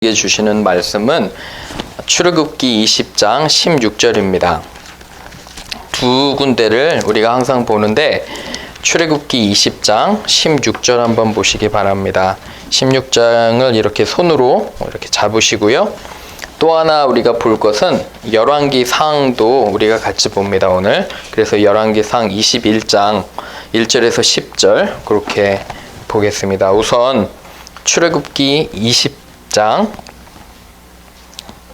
주시는 말씀은 출애굽기 20장 16절입니다. 두 군데를 우리가 항상 보는데 출애굽기 20장 16절 한번 보시기 바랍니다. 16장을 이렇게 손으로 이렇게 잡으시고요. 또 하나 우리가 볼 것은 열왕기상도 우리가 같이 봅니다, 오늘. 그래서 열왕기상 21장 1절에서 10절 그렇게 보겠습니다. 우선 출애굽기 20장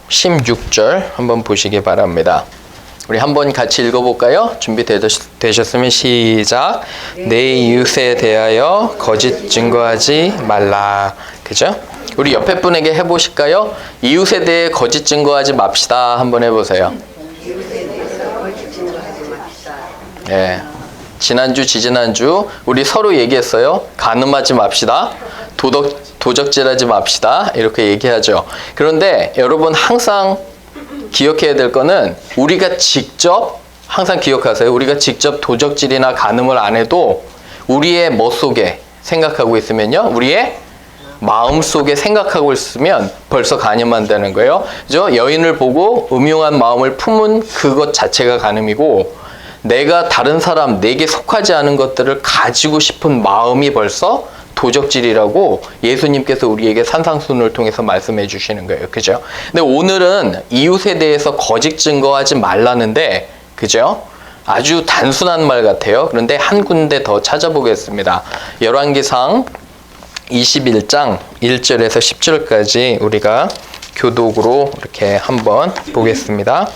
16절 한번 보시기 바랍니다. 우리 한번 같이 읽어볼까요? 준비되셨으면 시작. 내 이웃에 대하여 거짓 증거하지 말라. 그죠? 우리 옆에 분에게 해보실까요? 이웃에 대해 거짓 증거하지 맙시다. 한번 해보세요. 네. 지난주, 지지난주 우리 서로 얘기했어요. 간음하지 맙시다. 도적질하지 맙시다. 이렇게 얘기하죠. 그런데 여러분 항상 기억해야 될 거는 우리가 직접 항상 기억하세요. 우리가 직접 도적질이나 간음을 안 해도 우리의 뭐 속에 생각하고 있으면요. 우리의 마음 속에 생각하고 있으면 벌써 간음한다는 거예요. 그죠? 여인을 보고 음흉한 마음을 품은 그것 자체가 간음이고 내가 다른 사람, 내게 속하지 않은 것들을 가지고 싶은 마음이 벌써 도적질이라고 예수님께서 우리에게 산상수훈을 통해서 말씀해 주시는 거예요. 그죠? 근데 오늘은 이웃에 대해서 거짓 증거하지 말라는데, 그죠? 아주 단순한 말 같아요. 그런데 한 군데 더 찾아보겠습니다. 열왕기상 21장 1절에서 10절까지 우리가 교독으로 이렇게 한번 보겠습니다.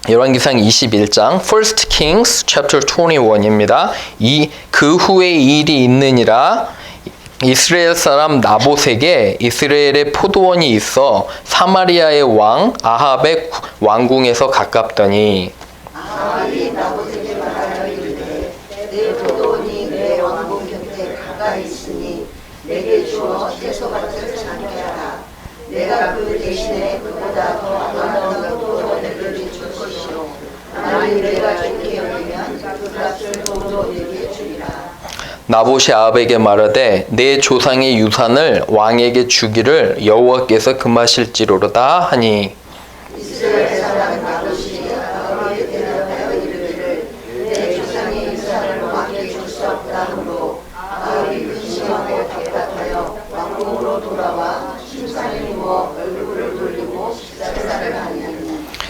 열왕기상 21장 First Kings chapter 21입니다. 그 후에 일이 있느니라 이스라엘 사람 나봇에게 이스라엘의 포도원이 있어 사마리아의 왕 아합의 왕궁에서 가깝더니 아합이 나봇에게 말하여 이르되 내 포도원이 내 왕궁 곁에 가까이 있으니 내게 주어 채소밭을 사게 하라. 내가 그 대신에 그보다 더 아름다운 포도원을 줄 것이요 만일 내가 좋게 여기면 그 값을 돈으로 내게 주리라. 나봇이 아합에게 말하되 내 조상의 유산을 왕에게 주기를 여호와께서 금하실지로다 하니 이스라엘 사람 나봇이 아합에게 대답하여 이르기를 내 조상의 유산을 왕에게 줄 수 없다 하므로 아합이 근심하고 답답하여 왕궁으로 돌아와 침상에 누워 얼굴을 돌리고 식사를 하니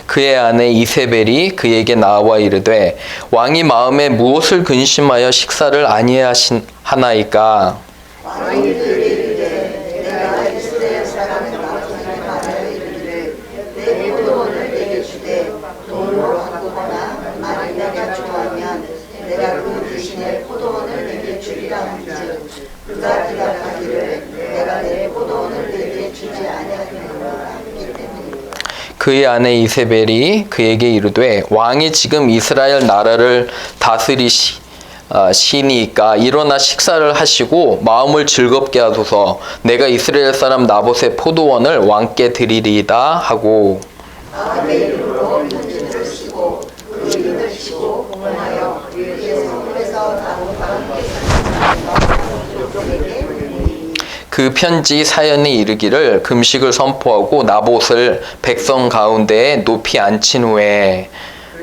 그의 아내 이세벨이 그에게 나와 이르되 왕이 마음에 무엇을 근심하여 식사를 아니하나이까 왕이 그에게 이르되 내가 이스라엘 사람 나봇에게 말하여 이르기를 내 포도원을 내게 주되 돈으로 바꾸거나 만일 내가 좋아하면 내가 그 대신에 포도원을 내게 주리라 한즉 그가 대답하기를 내가 내 포도원을 내게 주지 아니하겠노라 하기 때문이라. 그의 아내 이세벨이 그에게 이르되 왕이 지금 이스라엘 나라를 다스리시니까 일어나 식사를 하시고 마음을 즐겁게 하소서. 내가 이스라엘 사람 나봇의 포도원을 왕께 드리리이다 하고 아합의 이름으로 편지를 쓰고 그 이름을 치고 공언하여 이르게 성읍에서 나봇과 함께 사는 족속에게 그 편지 사연이 이르기를 금식을 선포하고 나봇을 백성 가운데에 높이 앉힌 후에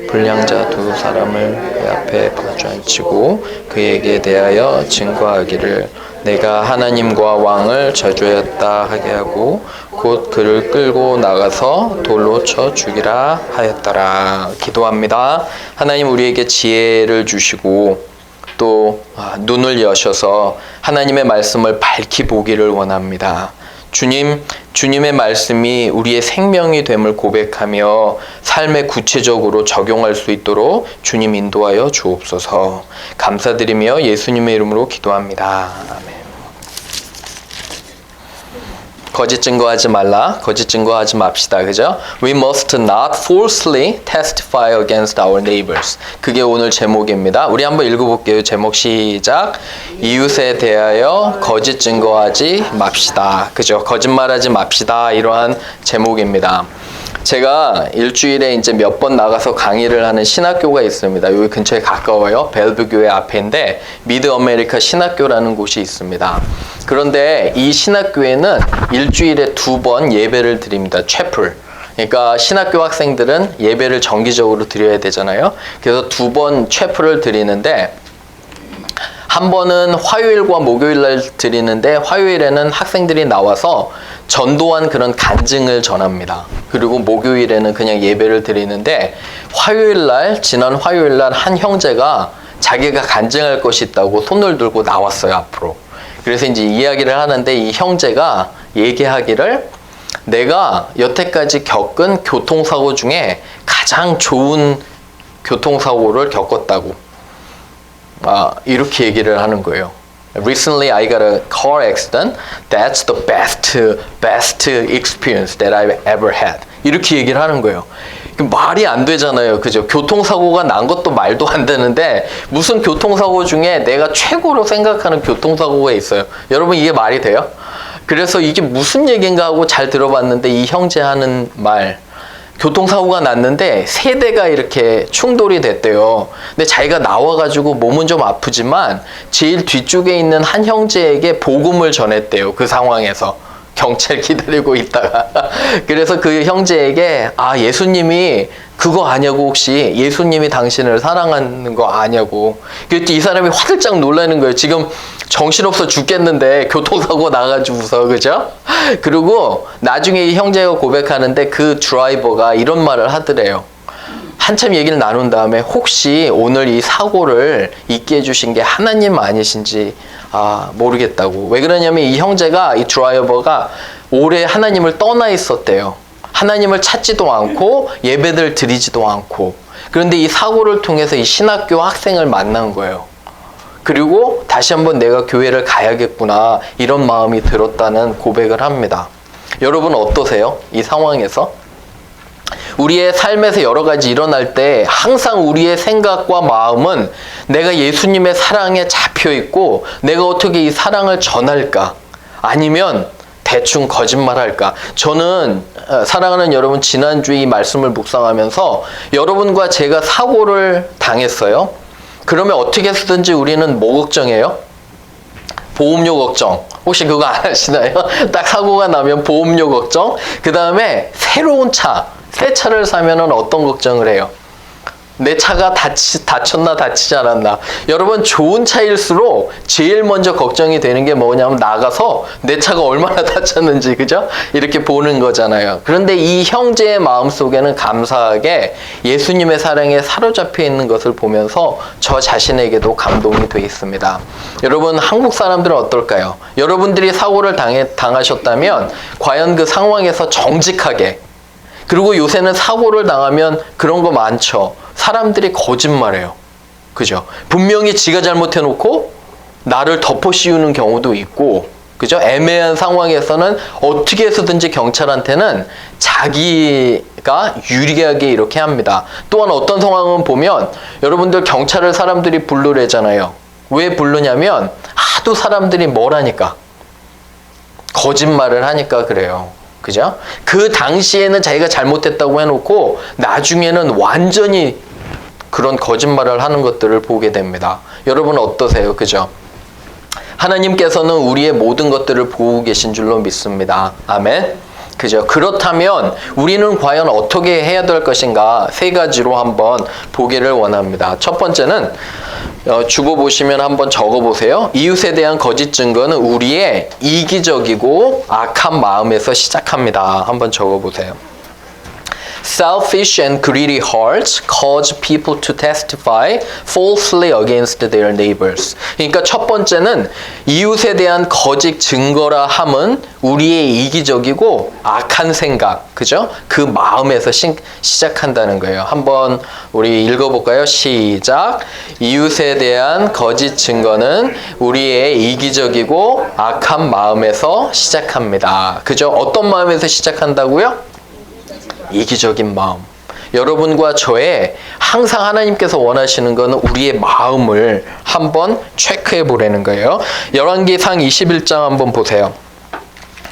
불량자 두 사람을 그 앞에 마주 앉히고 그에게 대하여 증거하기를 내가 하나님과 왕을 저주하였다 하게 하고 곧 그를 끌고 나가서 돌로 쳐 죽이라 하였더라. 기도합니다. 하나님 우리에게 지혜를 주시고 또 눈을 여셔서 하나님의 말씀을 밝히 보기를 원합니다. 주님의 말씀이 우리의 생명이 됨을 고백하며 삶에 구체적으로 적용할 수 있도록 주님 인도하여 주옵소서. 감사드리며 예수님의 이름으로 기도합니다. 아멘. 거짓 증거하지 말라. 거짓 증거하지 맙시다. 그죠? We must not falsely testify against our neighbors. 그게 오늘 제목입니다. 우리 한번 읽어볼게요. 제목 시작. 이웃에 대하여 거짓 증거하지 맙시다. 그죠? 거짓말하지 맙시다. 이러한 제목입니다. 제가 일주일에 이제 몇 번 나가서 강의를 하는 신학교가 있습니다. 여기 근처에 가까워요. 벨브 교회 앞인데 미드 아메리카 신학교라는 곳이 있습니다. 그런데 이 신학교에는 일주일에 2번 예배를 드립니다. 채플. 그러니까 신학교 학생들은 예배를 정기적으로 드려야 되잖아요. 그래서 2번 채플을 드리는데 한 번은 화요일과 목요일 날 드리는데 화요일에는 학생들이 나와서 전도한 그런 간증을 전합니다. 그리고 목요일에는 그냥 예배를 드리는데 지난 화요일 날 한 형제가 자기가 간증할 것이 있다고 손을 들고 나왔어요, 앞으로. 그래서 이제 이야기를 하는데 이 형제가 얘기하기를 내가 여태까지 겪은 교통사고 중에 가장 좋은 교통사고를 겪었다고. 이렇게 얘기를 하는 거예요. Recently I got a car accident. That's the best experience that I've ever had. 이렇게 얘기를 하는 거예요. 말이 안 되잖아요. 그죠? 교통사고가 난 것도 말도 안 되는데 무슨 교통사고 중에 내가 최고로 생각하는 교통사고가 있어요. 여러분 이게 말이 돼요? 그래서 이게 무슨 얘기인가 하고 잘 들어봤는데 이 형제 하는 말, 교통사고가 났는데 세 대가 이렇게 충돌이 됐대요. 근데 자기가 나와가지고 몸은 좀 아프지만 제일 뒤쪽에 있는 한 형제에게 복음을 전했대요. 그 상황에서 경찰 기다리고 있다가 그래서 그 형제에게 예수님이 그거 아냐고, 혹시 예수님이 당신을 사랑하는 거 아냐고. 이 사람이 화들짝 놀라는 거예요. 지금 정신없어 죽겠는데 교통사고 나가지고서, 그죠? 그리고 나중에 이 형제가 고백하는데 그 드라이버가 이런 말을 하더래요. 한참 얘기를 나눈 다음에 혹시 오늘 이 사고를 있게 해주신 게 하나님 아니신지 모르겠다고. 왜 그러냐면 이 형제가, 이 드라이버가 오래 하나님을 떠나 있었대요. 하나님을 찾지도 않고 예배를 드리지도 않고. 그런데 이 사고를 통해서 이 신학교 학생을 만난 거예요. 그리고 다시 한번 내가 교회를 가야겠구나, 이런 마음이 들었다는 고백을 합니다. 여러분 어떠세요? 이 상황에서? 우리의 삶에서 여러 가지 일어날 때 항상 우리의 생각과 마음은 내가 예수님의 사랑에 잡혀 있고 내가 어떻게 이 사랑을 전할까? 아니면 대충 거짓말할까? 저는 사랑하는 여러분, 지난주에 이 말씀을 묵상하면서 여러분과 제가 사고를 당했어요. 그러면 어떻게 해서든지 우리는 뭐 걱정해요? 보험료 걱정. 혹시 그거 안 하시나요? 딱 사고가 나면 보험료 걱정. 그 다음에 새로운 차, 새 차를 사면은 어떤 걱정을 해요? 내 차가 다쳤나 다치지 않았나. 여러분, 좋은 차일수록 제일 먼저 걱정이 되는 게 뭐냐면 나가서 내 차가 얼마나 다쳤는지, 그죠? 이렇게 보는 거잖아요. 그런데 이 형제의 마음속에는 감사하게 예수님의 사랑에 사로잡혀 있는 것을 보면서 저 자신에게도 감동이 돼 있습니다. 여러분, 한국 사람들은 어떨까요? 여러분들이 사고를 당하셨다면 과연 그 상황에서 정직하게, 그리고 요새는 사고를 당하면 그런 거 많죠. 사람들이 거짓말해요. 그죠? 분명히 지가 잘못해놓고 나를 덮어 씌우는 경우도 있고, 그죠? 애매한 상황에서는 어떻게 해서든지 경찰한테는 자기가 유리하게 이렇게 합니다. 또한 어떤 상황은 보면 여러분들 경찰을 사람들이 부르래잖아요. 왜 부르냐면 하도 사람들이 뭘 하니까, 거짓말을 하니까 그래요. 그죠? 그 당시에는 자기가 잘못했다고 해놓고 나중에는 완전히 그런 거짓말을 하는 것들을 보게 됩니다. 여러분 어떠세요? 그죠? 하나님께서는 우리의 모든 것들을 보고 계신 줄로 믿습니다. 아멘. 그죠? 그렇다면 우리는 과연 어떻게 해야 될 것인가? 3가지로 한번 보기를 원합니다. 첫 번째는 주보 보시면 한번 적어보세요. 이웃에 대한 거짓 증거는 우리의 이기적이고 악한 마음에서 시작합니다. 한번 적어보세요. Selfish and greedy hearts cause people to testify falsely against their neighbors. 그러니까 첫 번째는 이웃에 대한 거짓 증거라 함은 우리의 이기적이고 악한 생각, 그죠? 그 마음에서 시작한다는 거예요. 한번 우리 읽어볼까요? 시작. 이웃에 대한 거짓 증거는 우리의 이기적이고 악한 마음에서 시작합니다. 그죠? 어떤 마음에서 시작한다고요? 이기적인 마음. 여러분과 저의 항상 하나님께서 원하시는 것은 우리의 마음을 한번 체크해 보라는 거예요. 열왕기상 21장 한번 보세요.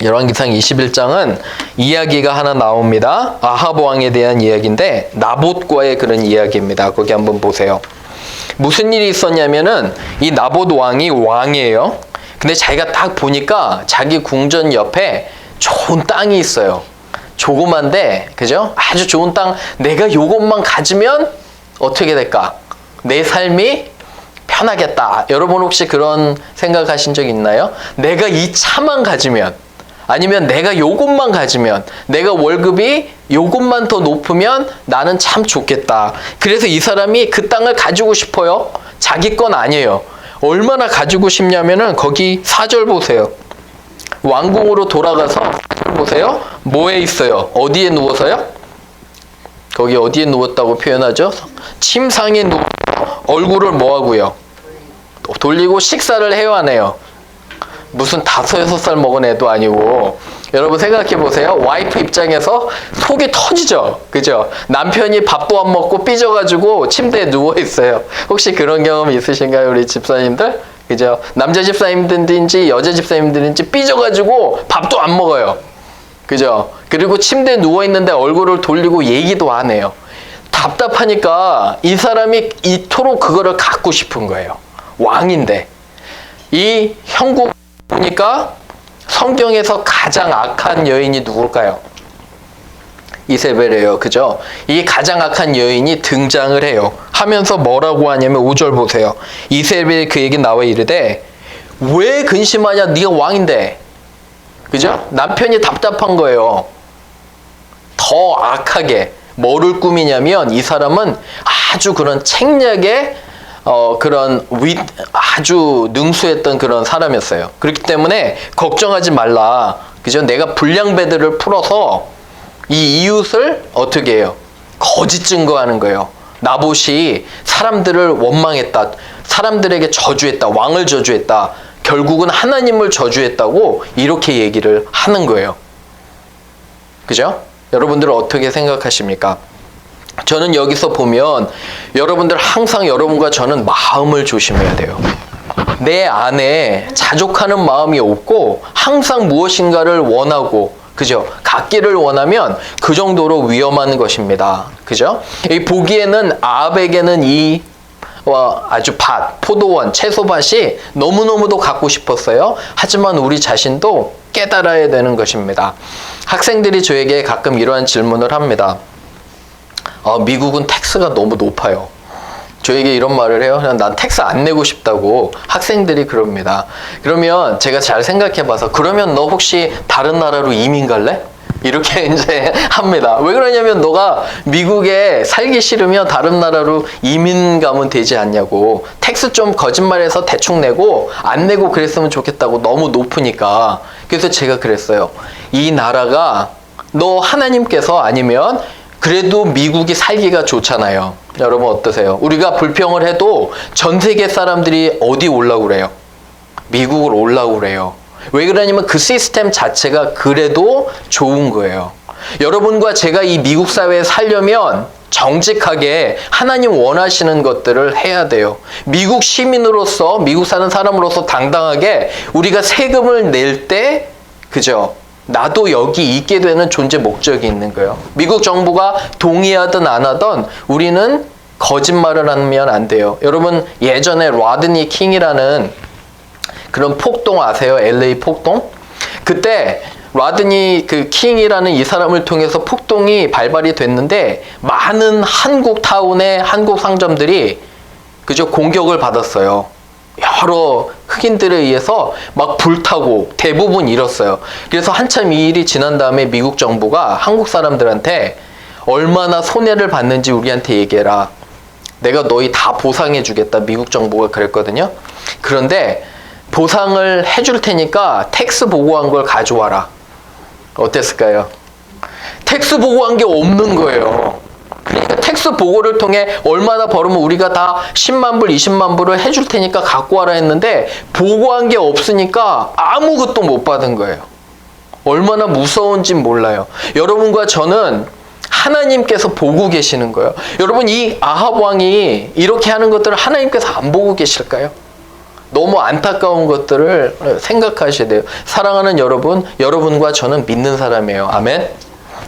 열왕기상 21장은 이야기가 하나 나옵니다. 아합 왕에 대한 이야기인데 나봇과의 그런 이야기입니다. 거기 한번 보세요. 무슨 일이 있었냐면은 이 나봇 왕이 왕이에요. 근데 자기가 딱 보니까 자기 궁전 옆에 좋은 땅이 있어요. 조그만데, 그죠? 아주 좋은 땅, 내가 요것만 가지면 어떻게 될까? 내 삶이 편하겠다. 여러분 혹시 그런 생각하신 적 있나요? 내가 이 차만 가지면, 아니면 내가 요것만 가지면, 내가 월급이 요것만 더 높으면 나는 참 좋겠다. 그래서 이 사람이 그 땅을 가지고 싶어요. 자기 건 아니에요. 얼마나 가지고 싶냐면은 거기 4절 보세요. 왕궁으로 돌아가서 보세요. 뭐에 있어요? 어디에 누워서요? 거기 어디에 누웠다고 표현하죠? 침상에 누워 얼굴을 뭐 하고요? 돌리고 식사를 해야 하네요. 무슨 5, 6살 먹은 애도 아니고. 여러분 생각해 보세요. 와이프 입장에서 속이 터지죠. 그죠? 남편이 밥도 안 먹고 삐져가지고 침대에 누워 있어요. 혹시 그런 경험 있으신가요? 우리 집사님들? 그죠? 남자 집사님들인지 여자 집사님들인지 삐져가지고 밥도 안 먹어요. 그죠? 그리고 침대에 누워 있는데 얼굴을 돌리고 얘기도 안 해요. 답답하니까 이 사람이 이토록 그거를 갖고 싶은 거예요. 왕인데. 이 형국 보니까 성경에서 가장 악한 여인이 누굴까요? 이세벨이에요. 그죠? 이 가장 악한 여인이 등장을 해요. 하면서 뭐라고 하냐면 5절 보세요. 이세벨이 그에게 나와 이르되 왜 근심하냐? 네가 왕인데. 그죠? 남편이 답답한 거예요. 더 악하게 뭐를 꾸미냐면 이 사람은 아주 그런 책략에 아주 능수했던 그런 사람이었어요. 그렇기 때문에 걱정하지 말라. 그죠? 내가 불량배들을 풀어서 이 이웃을 어떻게 해요? 거짓 증거하는 거예요. 나봇이 사람들을 원망했다. 사람들에게 저주했다. 왕을 저주했다. 결국은 하나님을 저주했다고 이렇게 얘기를 하는 거예요. 그죠? 여러분들은 어떻게 생각하십니까? 저는 여기서 보면 여러분들 항상 여러분과 저는 마음을 조심해야 돼요. 내 안에 자족하는 마음이 없고 항상 무엇인가를 원하고, 그죠? 갖기를 원하면 그 정도로 위험한 것입니다. 그죠? 이 보기에는 아합에게는 이 아주 포도원, 채소밭이 너무너무도 갖고 싶었어요. 하지만 우리 자신도 깨달아야 되는 것입니다. 학생들이 저에게 가끔 이러한 질문을 합니다. 미국은 텍스가 너무 높아요. 저에게 이런 말을 해요. 그냥 난 텍스 안 내고 싶다고 학생들이 그럽니다. 그러면 제가 잘 생각해봐서 그러면 너 혹시 다른 나라로 이민 갈래? 이렇게 이제 합니다. 왜 그러냐면 너가 미국에 살기 싫으면 다른 나라로 이민 가면 되지 않냐고. 텍스 좀 거짓말해서 대충 내고 안 내고 그랬으면 좋겠다고. 너무 높으니까. 그래서 제가 그랬어요. 이 나라가 너 하나님께서 아니면 그래도 미국이 살기가 좋잖아요. 여러분 어떠세요? 우리가 불평을 해도 전 세계 사람들이 어디 오려고 그래요? 미국으로 오려고 그래요. 왜 그러냐면 그 시스템 자체가 그래도 좋은 거예요. 여러분과 제가 이 미국 사회에 살려면 정직하게 하나님 원하시는 것들을 해야 돼요. 미국 시민으로서, 미국 사는 사람으로서 당당하게 우리가 세금을 낼 때, 그죠? 나도 여기 있게 되는 존재 목적이 있는 거예요. 미국 정부가 동의하든 안 하든 우리는 거짓말을 하면 안 돼요. 여러분 예전에 라드니 킹이라는 그런 폭동 아세요? LA 폭동? 그때 라드니 킹이라는 이 사람을 통해서 폭동이 발발이 됐는데 많은 한국 타운의 한국 상점들이 그저 공격을 받았어요. 여러 흑인들에 의해서 막 불타고 대부분 잃었어요. 그래서 한참 이 일이 지난 다음에 미국 정부가 한국 사람들한테 얼마나 손해를 봤는지 우리한테 얘기해라. 내가 너희 다 보상해 주겠다. 미국 정부가 그랬거든요. 그런데 보상을 해줄 테니까 텍스 보고한 걸 가져와라. 어땠을까요? 텍스 보고한 게 없는 거예요. 그러니까 텍스 보고를 통해 얼마나 벌으면 우리가 다 10만 불, 20만 불을 해줄 테니까 갖고 와라 했는데 보고한 게 없으니까 아무것도 못 받은 거예요. 얼마나 무서운지 몰라요. 여러분과 저는 하나님께서 보고 계시는 거예요. 여러분 이 아합 왕이 이렇게 하는 것들을 하나님께서 안 보고 계실까요? 너무 안타까운 것들을 생각하셔야 돼요. 사랑하는 여러분, 여러분과 저는 믿는 사람이에요. 아멘.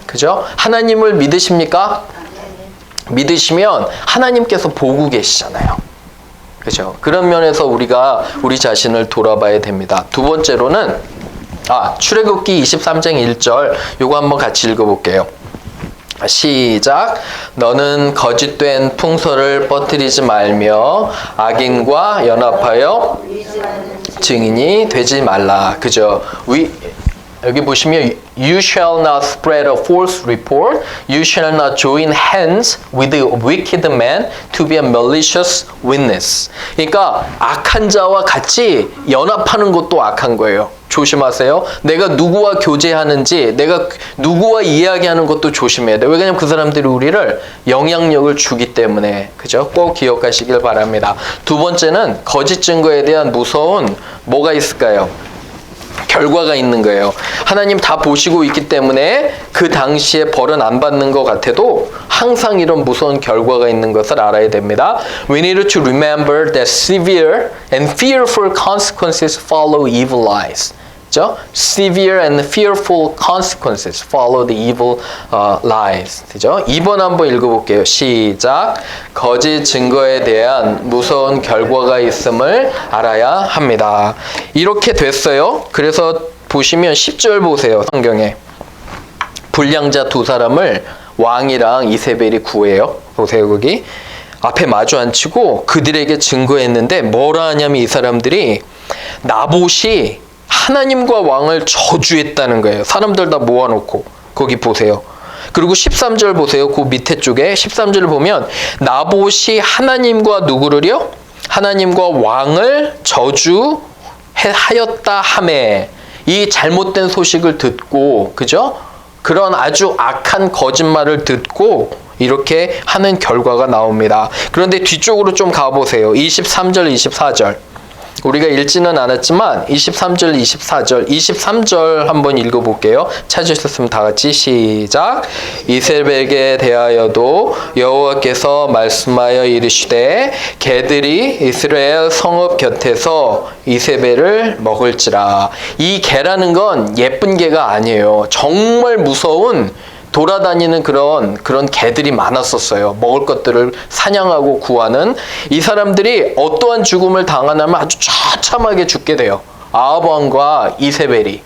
그죠? 하나님을 믿으십니까? 믿으시면 하나님께서 보고 계시잖아요. 그죠? 그런 면에서 우리가 우리 자신을 돌아봐야 됩니다. 두 번째로는 출애굽기 23장 1절 요거 한번 같이 읽어볼게요. 시작. 너는 거짓된 풍설을 퍼뜨리지 말며 악인과 연합하여 증인이 되지 말라. 그죠? 여기 보시면 You shall not spread a false report. You shall not join hands with a wicked man to be a malicious witness. 그러니까 악한 자와 같이 연합하는 것도 악한 거예요. 조심하세요. 내가 누구와 교제하는지, 내가 누구와 이야기하는 것도 조심해야 돼요. 왜냐하면 그 사람들이 우리를 영향력을 주기 때문에. 그죠? 꼭 기억하시길 바랍니다. 두 번째는 거짓 증거에 대한 무서운 뭐가 있을까요? 결과가 있는 거예요. 하나님 다 보시고 있기 때문에 그 당시에 벌은 안 받는 것 같아도 항상 이런 무서운 결과가 있는 것을 알아야 됩니다. We need to remember that severe and fearful consequences follow evil lies. 그죠? Severe and fearful consequences follow the evil lies. 그죠? 2번 한번 읽어볼게요. 시작. 거짓 증거에 대한 무서운 결과가 있음을 알아야 합니다. 이렇게 됐어요. 그래서 보시면 10절 보세요. 성경에. 불량자 두 사람을 왕이랑 이세벨이 구해요. 보세요. 거기. 앞에 마주 앉히고 그들에게 증거했는데 뭐라 하냐면 이 사람들이 나봇이 하나님과 왕을 저주했다는 거예요. 사람들 다 모아놓고 거기 보세요. 그리고 13절 보세요. 그 밑에 쪽에 13절을 보면 나봇이 하나님과 누구를요? 하나님과 왕을 저주하였다 하매 이 잘못된 소식을 듣고 그죠? 그런 아주 악한 거짓말을 듣고 이렇게 하는 결과가 나옵니다. 그런데 뒤쪽으로 좀 가보세요. 23절, 24절. 우리가 읽지는 않았지만 23절, 24절, 23절 한번 읽어볼게요. 찾으셨으면 다 같이 시작. 이세벨에게 대하여도 여호와께서 말씀하여 이르시되 개들이 이스라엘 성읍 곁에서 이세벨을 먹을지라. 이 개라는 건 예쁜 개가 아니에요. 정말 무서운 돌아다니는 그런 개들이 많았었어요. 먹을 것들을 사냥하고 구하는. 이 사람들이 어떠한 죽음을 당하냐면 아주 처참하게 죽게 돼요. 아합 왕과 이세벨이.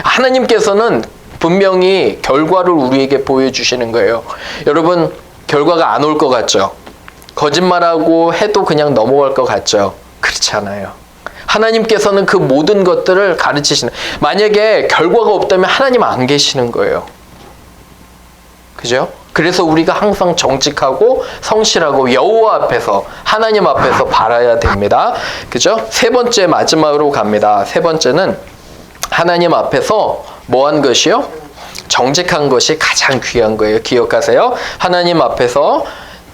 하나님께서는 분명히 결과를 우리에게 보여주시는 거예요. 여러분, 결과가 안 올 것 같죠? 거짓말하고 해도 그냥 넘어갈 것 같죠? 그렇지 않아요. 하나님께서는 그 모든 것들을 가르치시는. 만약에 결과가 없다면 하나님 안 계시는 거예요. 그죠? 그래서 우리가 항상 정직하고 성실하고 여호와 앞에서 하나님 앞에서 바라야 됩니다. 그죠? 세 번째 마지막으로 갑니다. 세 번째는 하나님 앞에서 뭐한 것이요? 정직한 것이 가장 귀한 거예요. 기억하세요. 하나님 앞에서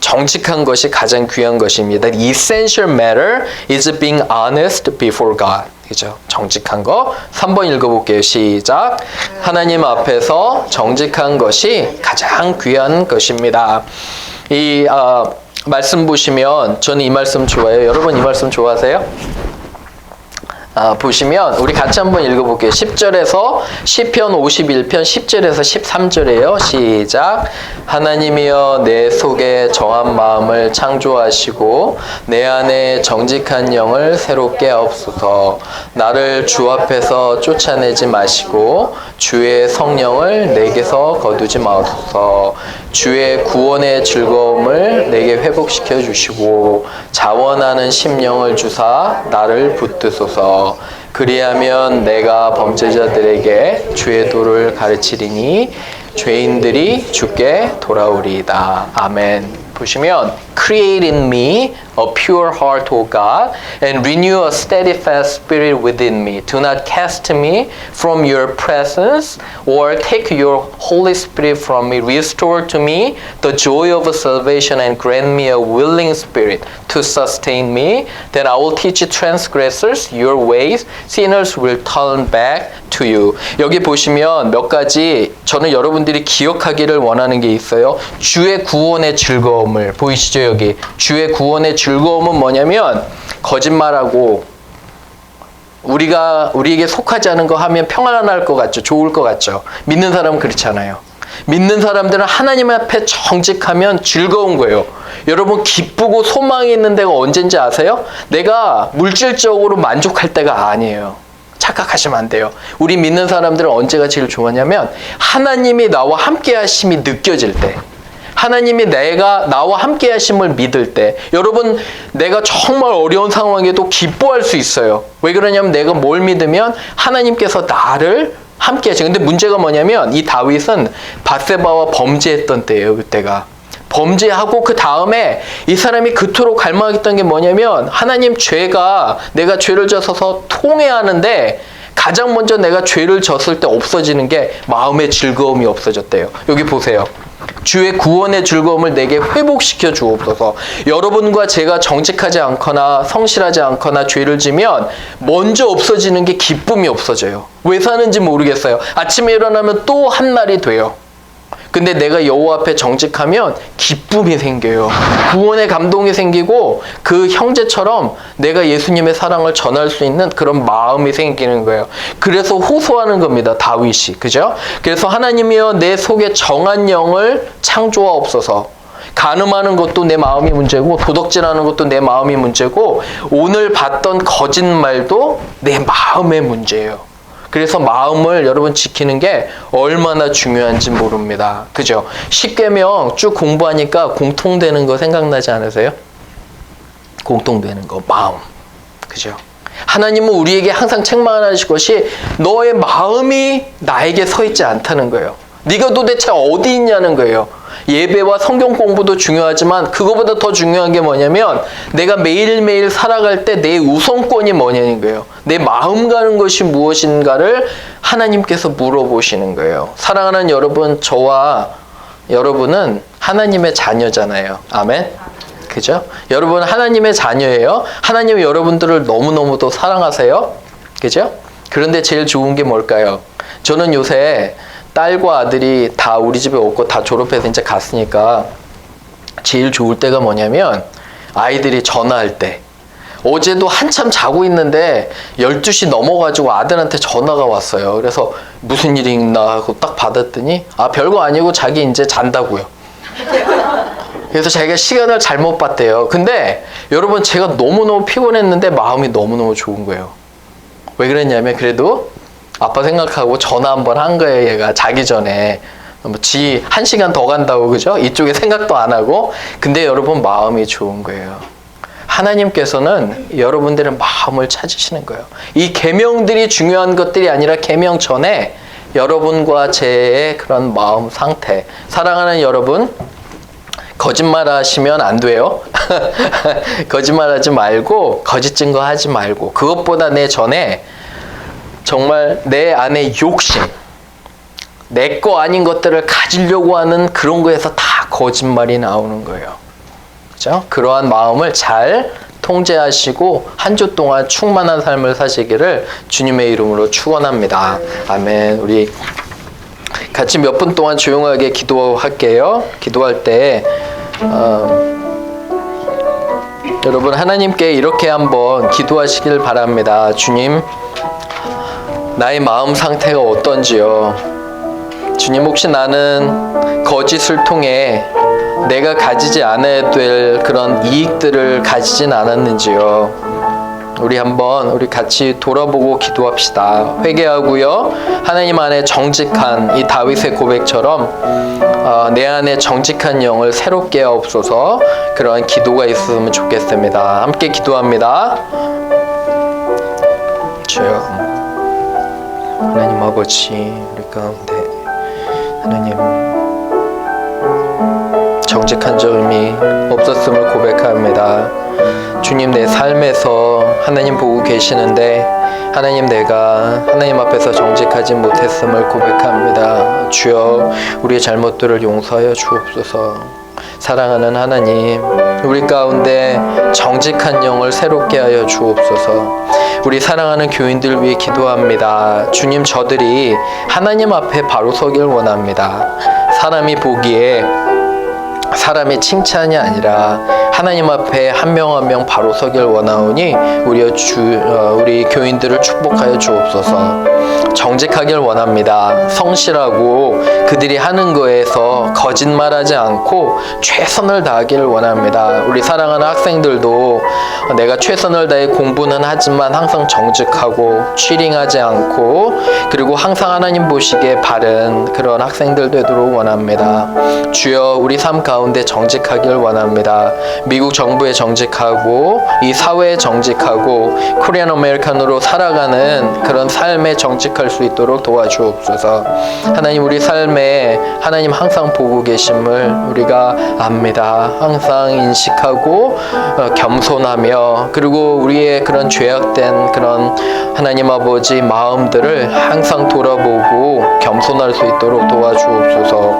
정직한 것이 가장 귀한 것입니다. The essential matter is being honest before God. 그죠? 정직한 거. 3번 읽어볼게요. 시작. 하나님 앞에서 정직한 것이 가장 귀한 것입니다. 이 말씀 보시면 저는 이 말씀 좋아해요. 여러분 이 말씀 좋아하세요? 보시면 우리 같이 한번 읽어볼게요. 10절에서 시편 51편 10절에서 13절이에요. 시작. 하나님이여 내 속에 정한 마음을 창조하시고 내 안에 정직한 영을 새롭게 하옵소서. 나를 주 앞에서 쫓아내지 마시고 주의 성령을 내게서 거두지 마옵소서. 주의 구원의 즐거움을 내게 회복시켜 주시고 자원하는 심령을 주사 나를 붙드소서. 그리하면 내가 범죄자들에게 주의 도를 가르치리니 죄인들이 주께 돌아오리이다. 아멘. 보시면 Create in me a pure heart, O God, and renew a steadfast spirit within me. Do not cast me from your presence or take your Holy Spirit from me. Restore to me the joy of salvation and grant me a willing spirit to sustain me. Then I will teach transgressors your ways. Sinners will turn back to you. 여기 보시면 몇 가지 저는 여러분들이 기억하기를 원하는 게 있어요. 주의 구원의 즐거움을 보이시죠? 여기 주의 구원의 즐거움은 뭐냐면 거짓말하고 우리에게 속하지 않은 거 하면 평안할 것 같죠? 좋을 것 같죠? 믿는 사람은 그렇지 않아요. 믿는 사람들은 하나님 앞에 정직하면 즐거운 거예요. 여러분, 기쁘고 소망이 있는 데가 언젠지 아세요? 내가 물질적으로 만족할 때가 아니에요. 착각하시면 안 돼요. 우리 믿는 사람들은 언제가 제일 좋았냐면 하나님이 나와 함께 하심이 느껴질 때, 하나님이 나와 함께 하심을 믿을 때, 여러분, 내가 정말 어려운 상황에도 기뻐할 수 있어요. 왜 그러냐면 내가 뭘 믿으면 하나님께서 나를 함께 하셔. 근데 문제가 뭐냐면 이 다윗은 밧세바와 범죄했던 때예요. 그때가 범죄하고 그 다음에 이 사람이 그토록 갈망했던 게 뭐냐면 하나님, 내가 죄를 져서 통회하는데 가장 먼저 내가 죄를 졌을 때 없어지는 게 마음의 즐거움이 없어졌대요. 여기 보세요. 주의 구원의 즐거움을 내게 회복시켜 주옵소서. 여러분과 제가 정직하지 않거나 성실하지 않거나 죄를 지면 먼저 없어지는 게 기쁨이 없어져요. 왜 사는지 모르겠어요. 아침에 일어나면 또 한 날이 돼요. 근데 내가 여호와 앞에 정직하면 기쁨이 생겨요. 구원의 감동이 생기고 그 형제처럼 내가 예수님의 사랑을 전할 수 있는 그런 마음이 생기는 거예요. 그래서 호소하는 겁니다, 다윗이. 그죠? 그래서 하나님이여, 내 속에 정한 영을 창조하옵소서. 간음하는 것도 내 마음이 문제고, 도덕질하는 것도 내 마음이 문제고, 오늘 봤던 거짓말도 내 마음의 문제예요. 그래서 마음을 여러분 지키는 게 얼마나 중요한지 모릅니다. 그죠? 십계명 쭉 공부하니까 공통되는 거 생각나지 않으세요? 공통되는 거, 마음. 그죠? 하나님은 우리에게 항상 책망하실 것이 너의 마음이 나에게 서 있지 않다는 거예요. 네가 도대체 어디 있냐는 거예요. 예배와 성경 공부도 중요하지만 그거보다 더 중요한 게 뭐냐면 내가 매일매일 살아갈 때 내 우선권이 뭐냐는 거예요. 내 마음 가는 것이 무엇인가를 하나님께서 물어보시는 거예요. 사랑하는 여러분, 저와 여러분은 하나님의 자녀잖아요. 아멘? 그죠? 여러분 하나님의 자녀예요. 하나님은 여러분들을 너무너무도 사랑하세요. 그죠? 그런데 제일 좋은 게 뭘까요? 저는 요새 딸과 아들이 다 우리 집에 없고 다 졸업해서 이제 갔으니까 제일 좋을 때가 뭐냐면 아이들이 전화할 때, 어제도 한참 자고 있는데 12시 넘어가지고 아들한테 전화가 왔어요. 그래서 무슨 일이 있나 하고 딱 받았더니 별거 아니고 자기 이제 잔다고요. 그래서 자기가 시간을 잘못 봤대요. 근데 여러분, 제가 너무너무 피곤했는데 마음이 너무너무 좋은 거예요. 왜 그랬냐면 그래도 아빠 생각하고 전화 한번 한 거예요. 얘가 자기 전에 지 1시간 더 간다고, 그죠? 이쪽에 생각도 안 하고. 근데 여러분, 마음이 좋은 거예요. 하나님께서는 여러분들의 마음을 찾으시는 거예요. 이 계명들이 중요한 것들이 아니라 계명 전에 여러분과 제의 그런 마음 상태. 사랑하는 여러분, 거짓말 하시면 안 돼요. 거짓말하지 말고, 거짓 증거하지 말고, 그것보다 내 전에 정말 내 안에 욕심, 내 거 아닌 것들을 가지려고 하는 그런 거에서 다 거짓말이 나오는 거예요. 그죠? 그러한 마음을 잘 통제하시고 한 주 동안 충만한 삶을 사시기를 주님의 이름으로 축원합니다. 아멘. 우리 같이 몇 분 동안 조용하게 기도할게요. 기도할 때 여러분, 하나님께 이렇게 한번 기도하시길 바랍니다. 주님, 나의 마음 상태가 어떤지요? 주님, 혹시 나는 거짓을 통해 내가 가지지 않아야 될 그런 이익들을 가지진 않았는지요? 우리 같이 돌아보고 기도합시다. 회개하고요. 하나님 안에 정직한 이 다윗의 고백처럼 내 안에 정직한 영을 새롭게 하옵소서. 그런 기도가 있으면 좋겠습니다. 함께 기도합니다. 주여, 하나님 아버지, 우리 가운데 하나님 정직한 점이 없었음을 고백합니다. 주님, 내 삶에서 하나님 보고 계시는데 하나님, 내가 하나님 앞에서 정직하지 못했음을 고백합니다. 주여, 우리의 잘못들을 용서하여 주옵소서. 사랑하는 하나님, 우리 가운데 정직한 영을 새롭게 하여 주옵소서. 우리 사랑하는 교인들 위해 기도합니다. 주님, 저들이 하나님 앞에 바로 서길 원합니다. 사람이 보기에 사람의 칭찬이 아니라 하나님 앞에 한 명 한 명 바로 서길 원하오니 우리 교인들을 축복하여 주옵소서. 정직하길 원합니다. 성실하고 그들이 하는 거에서 거짓말하지 않고 최선을 다하기를 원합니다. 우리 사랑하는 학생들도 내가 최선을 다해 공부는 하지만 항상 정직하고 취링하지 않고 그리고 항상 하나님 보시기에 바른 그런 학생들 되도록 원합니다. 주여 우리 삶 가운데 정직하길 원합니다. 미국 정부에 정직하고 이 사회에 정직하고 코리안 아메리칸으로 살아가는 그런 삶에 정직할 수 있도록 도와주옵소서. 하나님 우리 삶에 하나님 항상 보고 계심을 우리가 압니다. 항상 인식하고 겸손하며 그리고 우리의 그런 죄악된 그런 하나님 아버지 마음들을 항상 돌아보고 겸손할 수 있도록 도와주옵소서.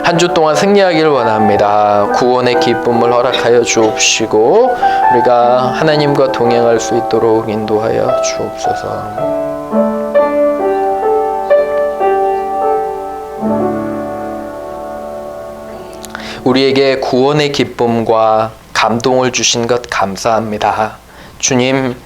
한 주 동안 승리하기를 원합니다. 구원의 기쁨을 허락하여 주옵시고 우리가 하나님과 동행할 수 있도록 인도하여 주옵소서. 우리에게 구원의 기쁨과 감동을 주신 것 감사합니다. 주님,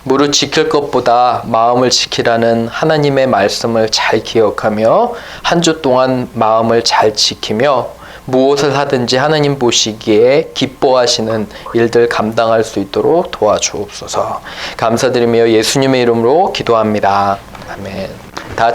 무릇 지킬 것보다 마음을 지키라는 하나님의 말씀을 잘 기억하며 한 주 동안 마음을 잘 지키며 무엇을 하든지 하나님 보시기에 기뻐하시는 일들 감당할 수 있도록 도와주옵소서. 감사드리며 예수님의 이름으로 기도합니다. 아멘. 다